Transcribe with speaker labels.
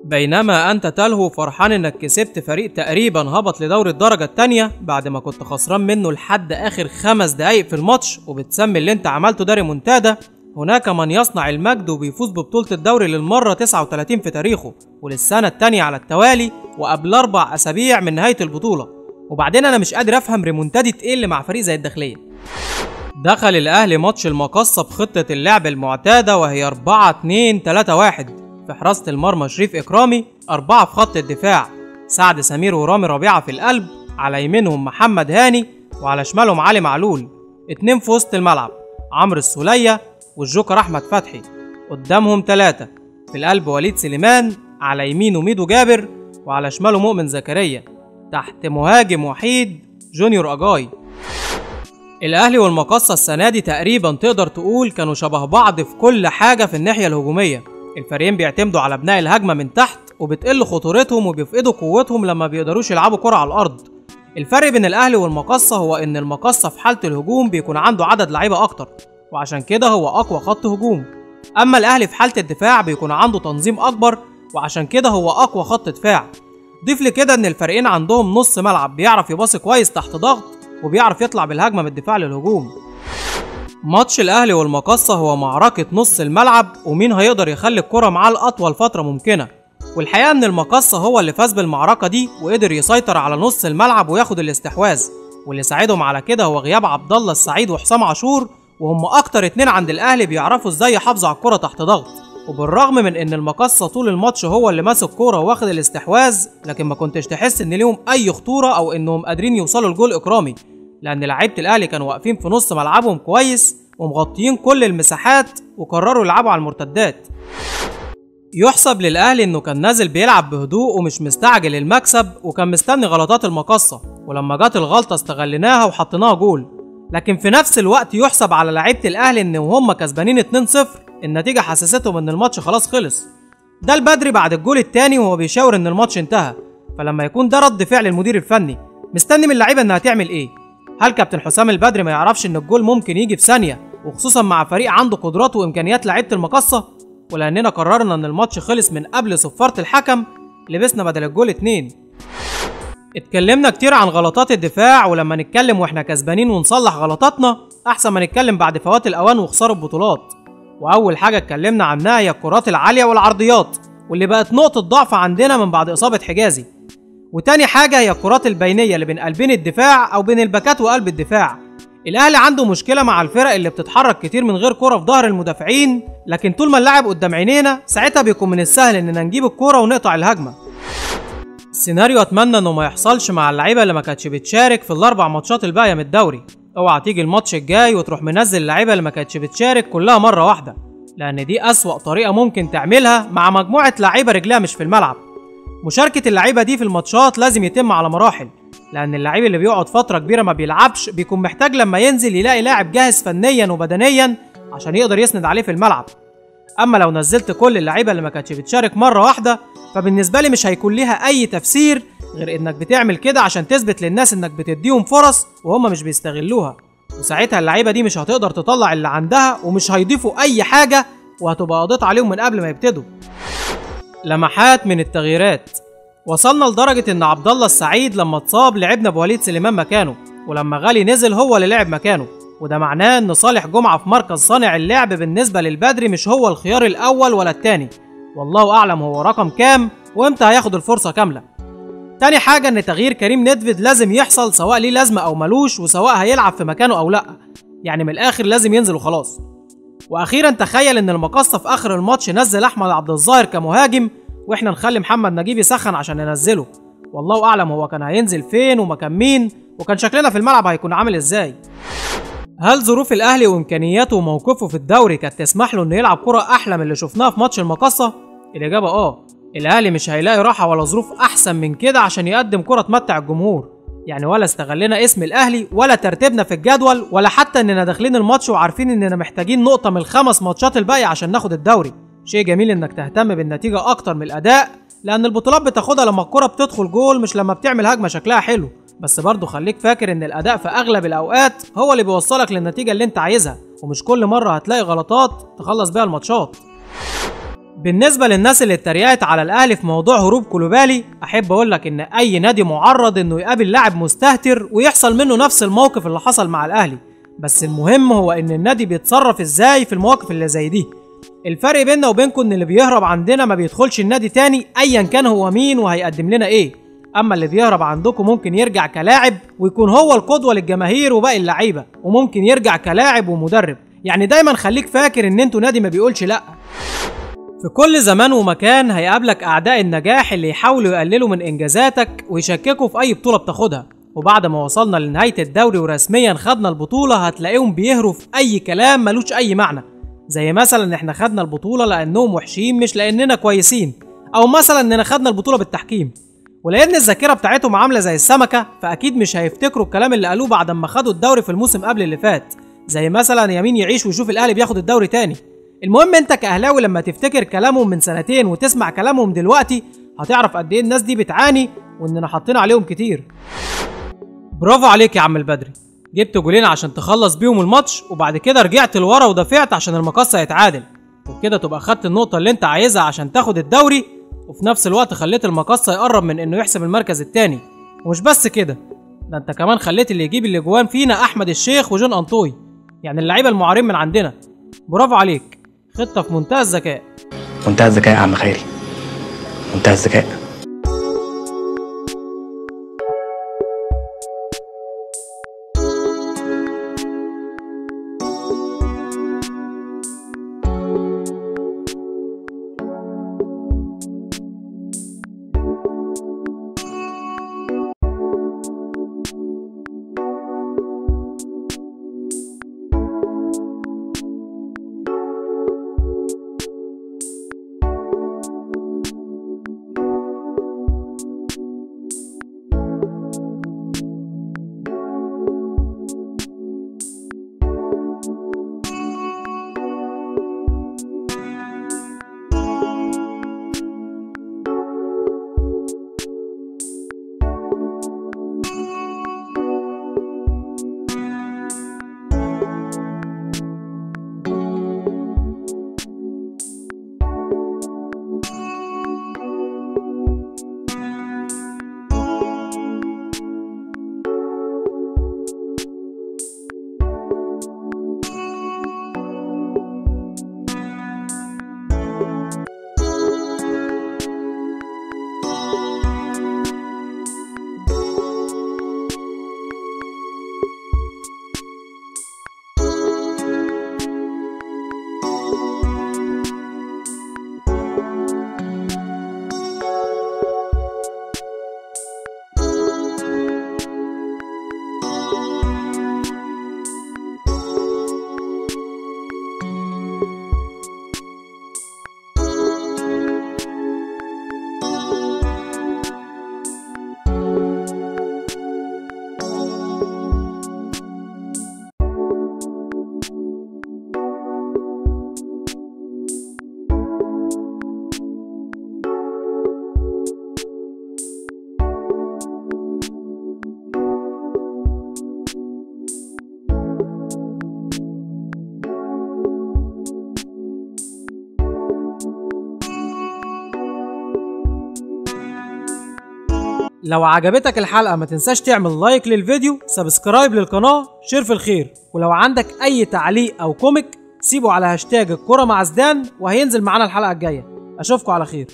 Speaker 1: بينما انت تلهو فرحان انك كسبت فريق تقريبا هبط لدوري الدرجة التانية بعد ما كنت خسران منه لحد اخر 5 دقايق في الماتش وبتسمي اللي انت عملته ده ريمونتادا، هناك من يصنع المجد وبيفوز ببطولة الدوري للمرة 39 في تاريخه وللسنة التانية على التوالي وقبل 4 أسابيع من نهاية البطولة. وبعدين انا مش قادر افهم ريمونتادة ايه اللي مع فريق زي الداخلية. دخل الاهلي ماتش المقصة بخطة اللعب المعتادة وهي 4-2-3-1 في حراسة المرمى شريف إكرامي، 4 في خط الدفاع سعد سمير ورامي ربيعة في القلب، على يمينهم محمد هاني وعلى شمالهم علي معلول، 2 في وسط الملعب عمرو السولية والجوكر أحمد فتحي، قدامهم 3 في القلب وليد سليمان، على يمينه ميدو جابر وعلى شماله مؤمن زكريا، تحت مهاجم وحيد جونيور أجاي. الأهلي والمقصة السنة دي تقريبا تقدر تقول كانوا شبه بعض في كل حاجة في الناحية الهجومية. الفريقين بيعتمدوا على بناء الهجمة من تحت وبتقل خطورتهم وبيفقدوا قوتهم لما بيقدروش يلعبوا كرة على الأرض. الفرق بين الأهلي والمقصة هو إن المقصة في حالة الهجوم بيكون عنده عدد لعيبة أكتر وعشان كده هو أقوى خط هجوم، أما الأهلي في حالة الدفاع بيكون عنده تنظيم أكبر وعشان كده هو أقوى خط دفاع. ضيف لكده إن الفريقين عندهم نص ملعب بيعرف يباصي كويس تحت ضغط وبيعرف يطلع بالهجمة من الدفاع للهجوم. ماتش الأهلي والمقصة هو معركة نص الملعب ومين هيقدر يخلي الكرة معاه لأطول فترة ممكنة، والحقيقة إن المقصة هو اللي فاز بالمعركة دي وقدر يسيطر على نص الملعب وياخد الاستحواذ، واللي ساعدهم على كده هو غياب عبد الله السعيد وحسام عاشور، وهم أكتر 2 عند الأهلي بيعرفوا إزاي يحافظوا على الكرة تحت ضغط. وبالرغم من إن المقصة طول الماتش هو اللي ماسك كورة واخد الاستحواذ، لكن ما كنتش تحس إن ليهم أي خطورة أو إنهم قادرين يوصلوا لجول إكرامي، لأن لعيبة الأهلي كانوا واقفين في نص ملعبهم كويس ومغطيين كل المساحات وقرروا يلعبوا على المرتدات. يحسب للأهلي إنه كان نازل بيلعب بهدوء ومش مستعجل المكسب وكان مستني غلطات المقصة، ولما جت الغلطة استغلناها وحطيناها جول. لكن في نفس الوقت يحسب على لعيبة الأهلي إن وهم كسبانين 2-0 النتيجة حسستهم إن الماتش خلاص خلص. ده البدري بعد الجول التاني وهو بيشاور إن الماتش انتهى، فلما يكون ده رد فعل المدير الفني مستني من اللعيبة إنها تعمل إيه؟ هل كابتن حسام البدري ما يعرفش إن الجول ممكن يجي في ثانية وخصوصا مع فريق عنده قدرات وإمكانيات لعيبة المقصة؟ ولأننا قررنا إن الماتش خلص من قبل صفارة الحكم لبسنا بدل الجول 2. اتكلمنا كتير عن غلطات الدفاع، ولما نتكلم واحنا كسبانين ونصلح غلطاتنا أحسن ما نتكلم بعد فوات الأوان وخسارة البطولات. وأول حاجة اتكلمنا عنها هي الكرات العالية والعرضيات واللي بقت نقطة ضعف عندنا من بعد إصابة حجازي. وتاني حاجة هي الكرات البينية اللي بين قلبين الدفاع أو بين الباكات وقلب الدفاع. الأهلي عنده مشكلة مع الفرق اللي بتتحرك كتير من غير كرة في ظهر المدافعين، لكن طول ما اللاعب قدام عينينا ساعتها بيكون من السهل إننا نجيب الكرة ونقطع الهجمة. السيناريو أتمنى إنه ما يحصلش مع اللعيبة اللي ما كانتش بتشارك في ال4 ماتشات الباقية من الدوري. اوعى تيجي الماتش الجاي وتروح منزل اللعيبة اللي ما كانتش بتشارك كلها مرة واحدة، لأن دي أسوأ طريقة ممكن تعملها مع مجموعة لعيبة رجلها مش في الملعب. مشاركة اللعيبة دي في الماتشات لازم يتم على مراحل، لأن اللعيب اللي بيقعد فترة كبيرة ما بيلعبش بيكون محتاج لما ينزل يلاقي لاعب جاهز فنيا وبدنيا عشان يقدر يسند عليه في الملعب. أما لو نزلت كل اللعيبة اللي ما كانتش بتشارك مرة واحدة فبالنسبة لي مش هيكون ليها أي تفسير غير إنك بتعمل كده عشان تثبت للناس إنك بتديهم فرص وهم مش بيستغلوها، وساعتها اللعيبة دي مش هتقدر تطلع اللي عندها ومش هيضيفوا أي حاجة وهتبقى قضيت عليهم من قبل ما يبتدوا. لمحات من التغييرات. وصلنا لدرجة إن عبد الله السعيد لما اتصاب لعبنا بوليد سليمان مكانه، ولما غالي نزل هو اللي لعب مكانه، وده معناه إن صالح جمعة في مركز صانع اللعب بالنسبة للبدري مش هو الخيار الأول ولا التاني، والله أعلم هو رقم كام وإمتى هياخد الفرصة كاملة. تاني حاجة إن تغيير كريم ندفد لازم يحصل سواء ليه لازمة أو ملوش، وسواء هيلعب في مكانه أو لأ، يعني من الآخر لازم ينزل وخلاص. وأخيرا تخيل إن المقصة في آخر الماتش نزل أحمد عبد الظاهر كمهاجم واحنا نخلي محمد نجيب يسخن عشان ننزله، والله اعلم هو كان هينزل فين ومكان مين وكان شكلنا في الملعب هيكون عامل ازاي. هل ظروف الاهلي وامكانياته وموقفه في الدوري كانت تسمح له انه يلعب كرة احلى من اللي شفناها في ماتش المقصة؟ الاجابه الاهلي مش هيلاقي راحه ولا ظروف احسن من كده عشان يقدم كرة تمتع الجمهور، يعني ولا استغلنا اسم الاهلي ولا ترتيبنا في الجدول ولا حتى اننا داخلين الماتش وعارفين اننا محتاجين نقطة من ال5 ماتشات الباقية عشان ناخد الدوري. شيء جميل انك تهتم بالنتيجة اكتر من الاداء، لان البطولات بتاخدها لما الكرة بتدخل جول مش لما بتعمل هجمة شكلها حلو، بس برضو خليك فاكر ان الاداء في اغلب الاوقات هو اللي بيوصلك للنتيجة اللي انت عايزها، ومش كل مرة هتلاقي غلطات تخلص بيها الماتشات. بالنسبة للناس اللي اتريقت على الأهلي في موضوع هروب كولوبالي، أحب أقولك إن أي نادي معرض إنه يقابل لاعب مستهتر ويحصل منه نفس الموقف اللي حصل مع الأهلي، بس المهم هو إن النادي بيتصرف إزاي في المواقف اللي زي دي. الفرق بيننا وبينكم إن اللي بيهرب عندنا ما بيدخلش النادي تاني أيا كان هو مين وهيقدم لنا إيه، أما اللي بيهرب عندكم ممكن يرجع كلاعب ويكون هو القدوة للجماهير وباقي اللعيبة، وممكن يرجع كلاعب ومدرب. يعني دايما خليك فاكر إن انتوا نادي ما بيقولش لأ. في كل زمان ومكان هيقابلك أعداء النجاح اللي يحاولوا يقللوا من إنجازاتك ويشككوا في أي بطولة بتاخدها، وبعد ما وصلنا لنهاية الدوري ورسميا خدنا البطولة هتلاقيهم بيهروا في أي كلام ملوش أي معنى، زي مثلا إحنا خدنا البطولة لأنهم وحشين مش لأننا كويسين، أو مثلا إننا خدنا البطولة بالتحكيم. ولأن الذاكرة بتاعتهم عاملة زي السمكة فأكيد مش هيفتكروا الكلام اللي قالوه بعد ما خدوا الدوري في الموسم قبل اللي فات، زي مثلا يمين يعيش ويشوف الأهلي بياخد الدوري تاني. المهم انت كأهلاوي لما تفتكر كلامهم من سنتين وتسمع كلامهم دلوقتي هتعرف قد ايه الناس دي بتعاني واننا حاطين عليهم كتير. برافو عليك يا عم البدري، جبت جولين عشان تخلص بيهم الماتش وبعد كده رجعت لورا ودافعت عشان المقصة يتعادل، وبكده تبقى خدت النقطة اللي انت عايزها عشان تاخد الدوري، وفي نفس الوقت خليت المقصة يقرب من انه يحسم المركز التاني. ومش بس كده، ده انت كمان خليت اللي يجيب الاجوان فينا احمد الشيخ وجون انطوي، يعني اللعيبة المعارين من عندنا. برافو عليك، خطة في منتهى الذكاء.
Speaker 2: منتهى الذكاء يا عم خيري، منتهى الذكاء.
Speaker 1: لو عجبتك الحلقة ما تنساش تعمل لايك للفيديو، سبسكرايب للقناة، شير في الخير، ولو عندك اي تعليق او كوميك سيبه على هاشتاج الكرة مع زدان وهينزل معانا الحلقة الجاية. اشوفكم على خير.